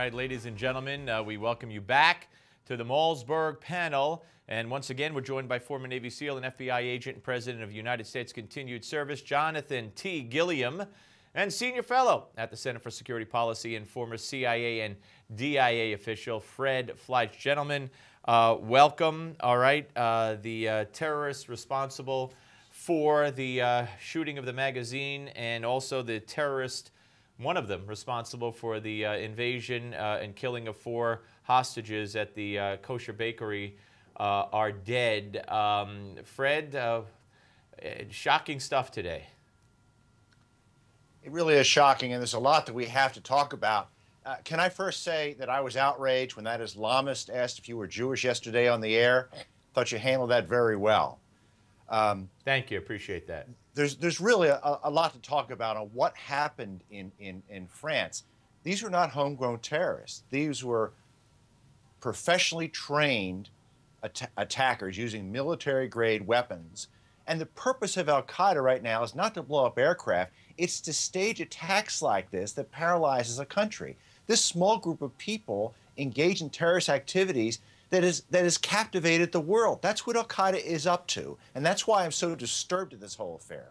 right, ladies and gentlemen, we welcome you back to the Malzberg panel. And once again, we're joined by former Navy SEAL and FBI agent and President of the United States Continued Service, Jonathan T. Gilliam, and Senior Fellow at the Center for Security Policy and former CIA and DIA official, Fred Fleitz. Gentlemen, welcome. All right, the terrorist responsible for the shooting of the magazine, and also the terrorist, one of them responsible for the invasion and killing of 4 hostages at the kosher bakery, are dead. Fred, shocking stuff today. It really is shocking, and there's a lot that we have to talk about. Can I first say that I was outraged when that Islamist asked if you were Jewish yesterday on the air? Thought you handled that very well. Thank you. Appreciate that. There's really a lot to talk about on what happened in France. These were not homegrown terrorists. These were professionally trained attackers using military-grade weapons. And the purpose of al-Qaeda right now is not to blow up aircraft. It's to stage attacks like this that paralyzes a country. This small group of people engaged in terrorist activities that has captivated the world. That's what al-Qaeda is up to. And that's why I'm so disturbed at this whole affair.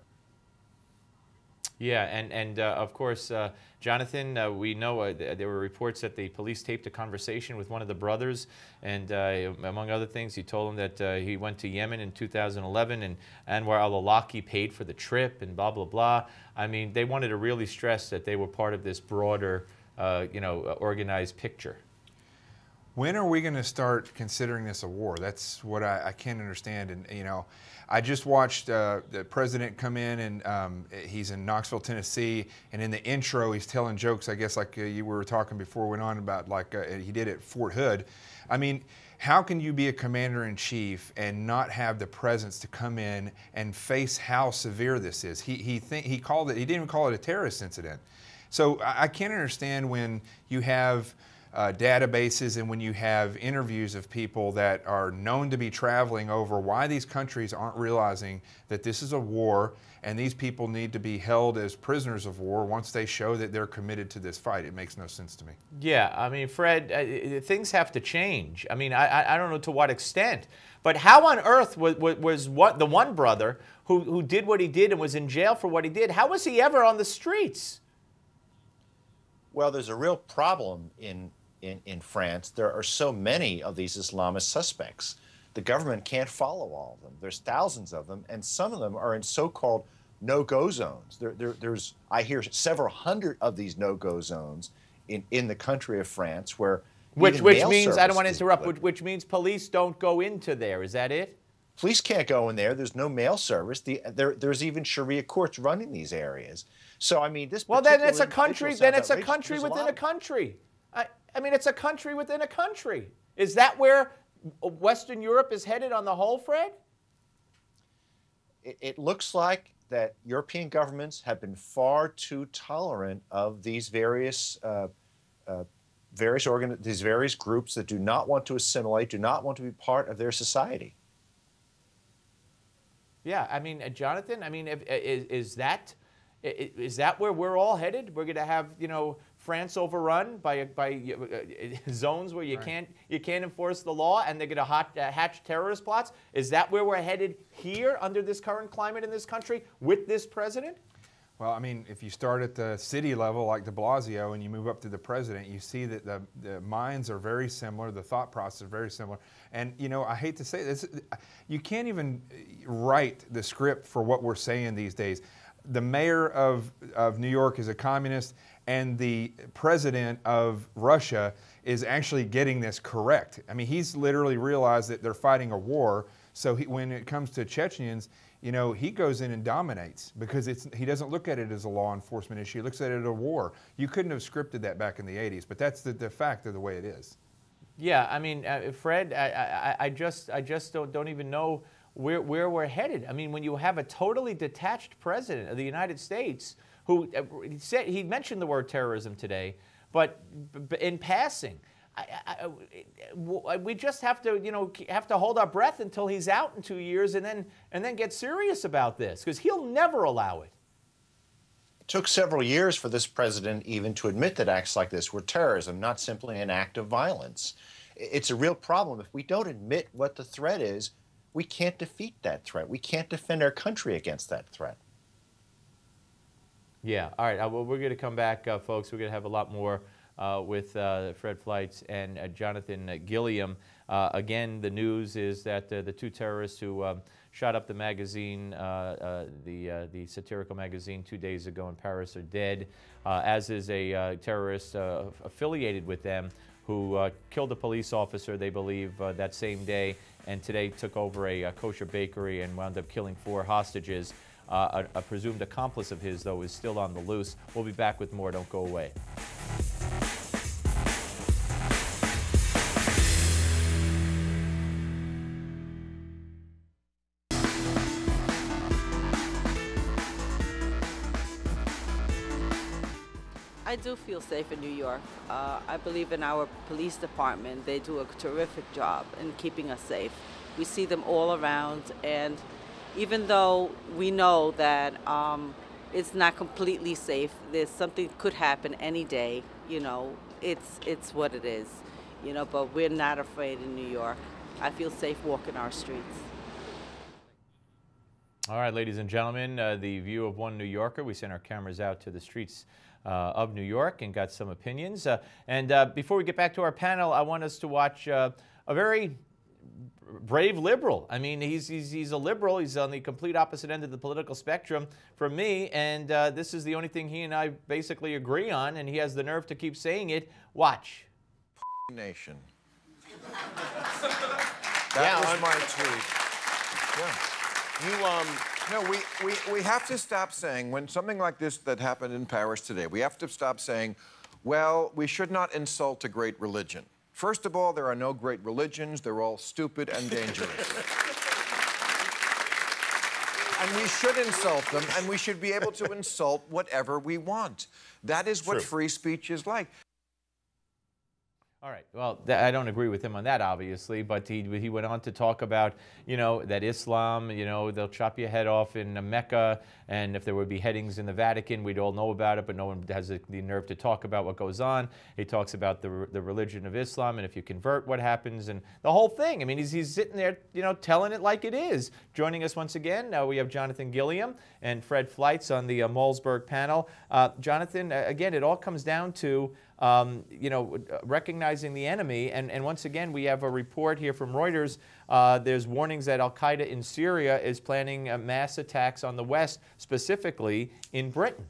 Yeah, and of course, Jonathan, we know there were reports that the police taped a conversation with one of the brothers, and among other things, he told him that he went to Yemen in 2011, and Anwar al-Awlaki paid for the trip, and blah, blah, blah. I mean, they wanted to really stress that they were part of this broader, organized picture. When are we going to start considering this a war? That's what I can't understand. And, I just watched the president come in, and he's in Knoxville, Tennessee, and in the intro he's telling jokes, I guess, like you were talking before we went on about, like he did at Fort Hood. I mean, how can you be a commander-in-chief and not have the presence to come in and face how severe this is? He didn't even call it a terrorist incident. So I can't understand when you have databases and when you have interviews of people that are known to be traveling over, why these countries aren't realizing that this is a war and these people need to be held as prisoners of war once they show that they're committed to this fight. It makes no sense to me. Yeah, I mean, Fred, things have to change. I mean, I don't know to what extent, but how on earth was the one brother who did what he did and was in jail for what he did, how was he ever on the streets? Well, there's a real problem in France. There are so many of these Islamist suspects. The government can't follow all of them. There's thousands of them, and some of them are in so-called no-go zones. There's, I hear, several hundred of these no-go zones in the country of France where which means, I don't want to interrupt, which means police don't go into there. Is that it? Police can't go in there. There's no mail service. There's even Sharia courts running these areas. So, I mean, this. Well, then it's a country. Then it's a country within a country. I mean, it's a country within a country. Is that where Western Europe is headed on the whole, Fred? It looks like that European governments have been far too tolerant of these various groups that do not want to assimilate, do not want to be part of their society. Yeah, I mean, Jonathan, I mean, is that where we're all headed? We're going to have, France overrun by zones where you can't enforce the law, and they're going to hatch terrorist plots. Is that where we're headed here under this current climate in this country with this president? Well, I mean, if you start at the city level like de Blasio and you move up to the president, you see that the minds are very similar, the thought process is very similar. And, I hate to say this, you can't even write the script for what we're saying these days. The mayor of New York is a communist, and the president of Russia is actually getting this correct. I mean, he's literally realized that they're fighting a war, so when it comes to Chechens, he goes in and dominates because he doesn't look at it as a law enforcement issue. He looks at it as a war. You couldn't have scripted that back in the 80s, but that's the fact of the way it is. Yeah, I mean, Fred, I just don't even know where we're headed. I mean, when you have a totally detached president of the United States who he mentioned the word terrorism today, but in passing, we just have to hold our breath until he's out in 2 years, and then get serious about this, because he'll never allow it. took several years for this president even to admit that acts like this were terrorism, not simply an act of violence. It's a real problem. If we don't admit what the threat is, we can't defeat that threat. We can't defend our country against that threat. Yeah. All right. Well, we're going to come back, folks. We're going to have a lot more with Fred Fleitz and Jonathan Gilliam. Again, the news is that the two terrorists who shot up the magazine, the satirical magazine 2 days ago in Paris are dead, as is a terrorist affiliated with them who killed a police officer, they believe, that same day, and today took over a kosher bakery and wound up killing 4 hostages. A presumed accomplice of his, though, is still on the loose. We'll be back with more. Don't go away. I do feel safe in New York. I believe in our police department. They do a terrific job in keeping us safe. We see them all around, and even though we know that it's not completely safe, there's something could happen any day, you know, it's what it is, you know, but we're not afraid in New York. I feel safe walking our streets. All right, ladies and gentlemen, the view of one New Yorker. We sent our cameras out to the streets of New York and got some opinions. Before we get back to our panel, I want us to watch a very brave liberal. I mean, he's a liberal. He's on the complete opposite end of the political spectrum from me, and this is the only thing he and I basically agree on, and he has the nerve to keep saying it. Watch. Nation. That was my tweet. Yeah. We have to stop saying, when something like this that happened in Paris today, we have to stop saying, well, we should not insult a great religion. First of all, there are no great religions. They're all stupid and dangerous. And we should insult them, and we should be able to insult whatever we want. That is what free speech is like. All right. Well, I don't agree with him on that, obviously, but he went on to talk about, you know, that Islam, you know, they'll chop your head off in Mecca, and if there would be beheadings in the Vatican, we'd all know about it, but no one has the nerve to talk about what goes on. He talks about the religion of Islam, and if you convert, what happens, and the whole thing. I mean, he's sitting there, you know, telling it like it is. Joining us once again, now we have Jonathan Gilliam and Fred Fleitz on the Malzberg panel. Jonathan, again, it all comes down to you know, recognizing the enemy. And once again, we have a report here from Reuters. There's warnings that Al-Qaeda in Syria is planning mass attacks on the West, specifically in Britain.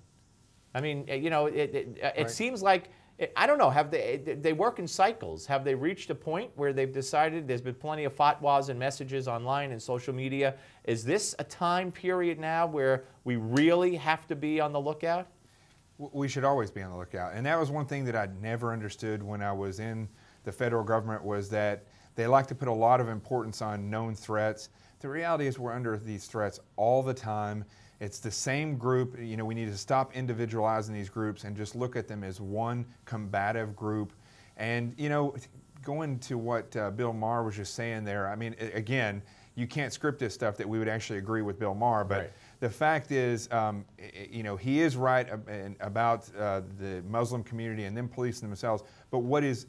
I mean, you know, it seems like, I don't know, have they work in cycles. Have they reached a point where they've decided, there's been plenty of fatwas and messages online and social media. Is this a time period now where we really have to be on the lookout? We should always be on the lookout. And that was one thing that I never understood when I was in the federal government, was that they like to put a lot of importance on known threats. The reality is we're under these threats all the time. It's the same group. You know, we need to stop individualizing these groups and just look at them as one combative group. And, you know, going to what Bill Maher was just saying there, I mean, again, you can't script this stuff that we would actually agree with Bill Maher, but the fact is, you know, he is right about the Muslim community and them policing themselves. But what is,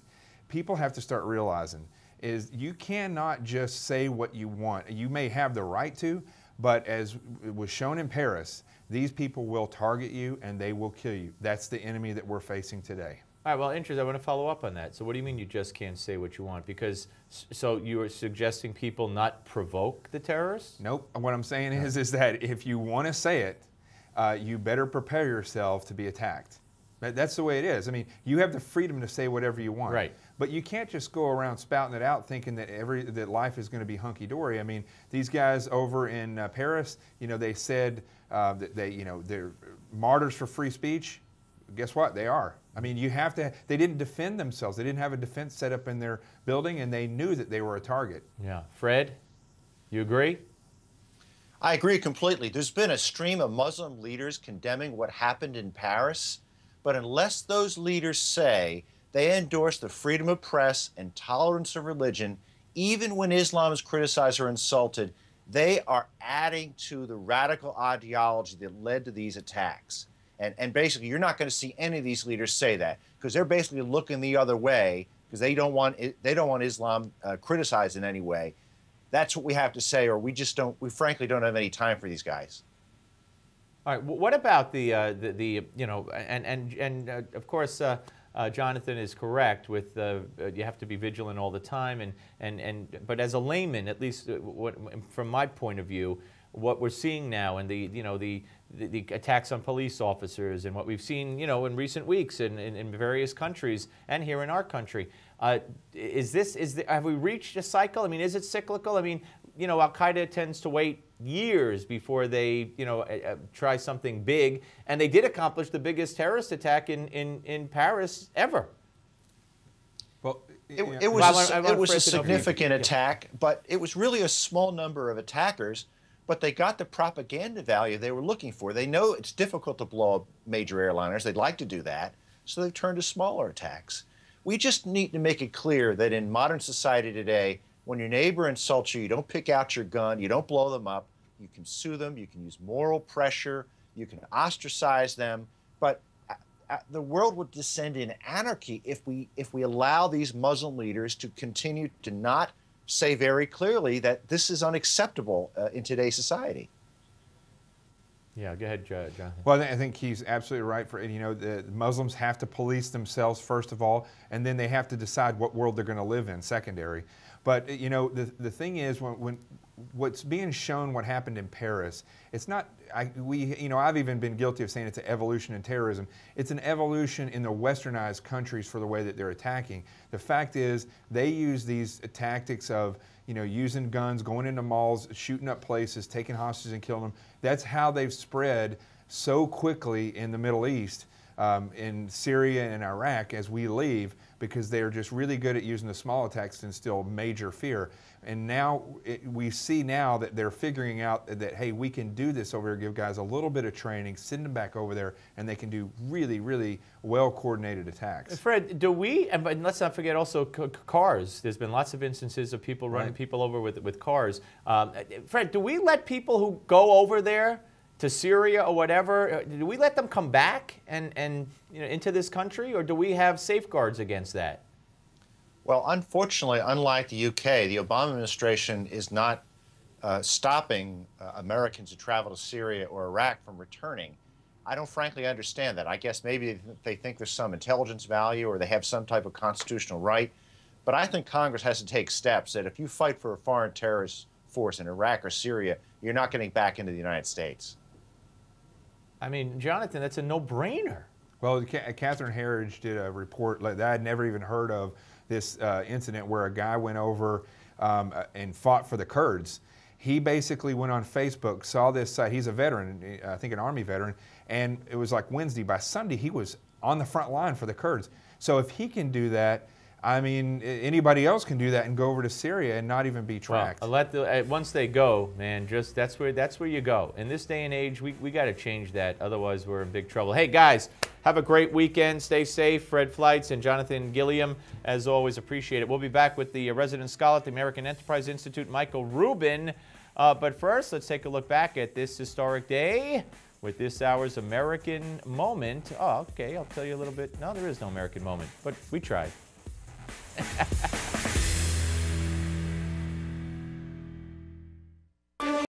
people have to start realizing is you cannot just say what you want. You may have the right to, but as it was shown in Paris, these people will target you and they will kill you. That's the enemy that we're facing today. All right, well, interesting. I want to follow up on that. So what do you mean you just can't say what you want? Because, so you are suggesting people not provoke the terrorists? Nope. What I'm saying is that if you want to say it, you better prepare yourself to be attacked. That's the way it is. I mean, you have the freedom to say whatever you want. Right. But you can't just go around spouting it out thinking that that life is going to be hunky-dory. I mean, these guys over in Paris, you know, they said that they're martyrs for free speech. Guess what? They are. I mean, you have to, they didn't defend themselves. They didn't have a defense set up in their building, and they knew that they were a target. Yeah. Fred, you agree? I agree completely. There's been a stream of Muslim leaders condemning what happened in Paris, but unless those leaders say they endorse the freedom of press and tolerance of religion, even when Islam is criticized or insulted, they are adding to the radical ideology that led to these attacks. And basically, you're not going to see any of these leaders say that, because they're basically looking the other way because they don't want Islam criticized in any way. That's what we have to say, or we frankly don't have any time for these guys. All right. What about the you know, and of course, Jonathan is correct with you have to be vigilant all the time, but as a layman, at least from my point of view, what we're seeing now and the attacks on police officers and what we've seen, you know, in recent weeks in various countries and here in our country, have we reached a cycle? I mean, is it cyclical? I mean, you know, Al-Qaeda tends to wait years before they, you know, try something big, and they did accomplish the biggest terrorist attack in Paris ever. Well, it was a significant attack, but it was really a small number of attackers, but they got the propaganda value they were looking for. They know it's difficult to blow up major airliners. They'd like to do that, so they've turned to smaller attacks. We just need to make it clear that in modern society today, when your neighbor insults you, you don't pick out your gun, you don't blow them up, you can sue them, you can use moral pressure, you can ostracize them, but the world would descend in anarchy if we allow these Muslim leaders to continue to not say very clearly that this is unacceptable in today's society. Yeah, go ahead, Jonathan. Well, I think he's absolutely right. You know, the Muslims have to police themselves first of all, and then they have to decide what world they're going to live in secondary. But you know, the thing is, when what's being shown, what happened in Paris, it's not. You know, I've even been guilty of saying it's an evolution in terrorism. It's an evolution in the westernized countries for the way that they're attacking. The fact is, they use these tactics of, you know, using guns, going into malls, shooting up places, taking hostages and killing them. That's how they've spread so quickly in the Middle East, in Syria and Iraq as we leave, because they're just really good at using the small attacks to instill major fear. And now we see now that they're figuring out that, hey, we can do this over here, give guys a little bit of training, send them back over there, and they can do really, really well-coordinated attacks. Fred, do we, and let's not forget also cars. There's been lots of instances of people running people over with cars. Fred, do we let people who go over there to Syria or whatever, do we let them come back and you know, into this country, or do we have safeguards against that? Well, unfortunately, unlike the UK, the Obama administration is not stopping Americans who travel to Syria or Iraq from returning. I don't frankly understand that. I guess maybe they think there's some intelligence value or they have some type of constitutional right. But I think Congress has to take steps that if you fight for a foreign terrorist force in Iraq or Syria, you're not getting back into the United States. I mean, Jonathan, that's a no-brainer. Well, Catherine Herridge did a report that I'd never even heard of, this incident where a guy went over and fought for the Kurds. He basically went on Facebook, saw this site. He's a veteran, I think an Army veteran, and it was like Wednesday. By Sunday, he was on the front line for the Kurds. So if he can do that, I mean, anybody else can do that and go over to Syria and not even be tracked. Well, once they go, man, just that's where you go. In this day and age, we got to change that. Otherwise, we're in big trouble. Hey, guys, have a great weekend. Stay safe. Fred Fleitz and Jonathan Gilliam, as always, appreciate it. We'll be back with the resident scholar at the American Enterprise Institute, Michael Rubin. But first, let's take a look back at this historic day with this hour's American moment. Oh, okay, I'll tell you a little bit. No, there is no American moment, but we tried.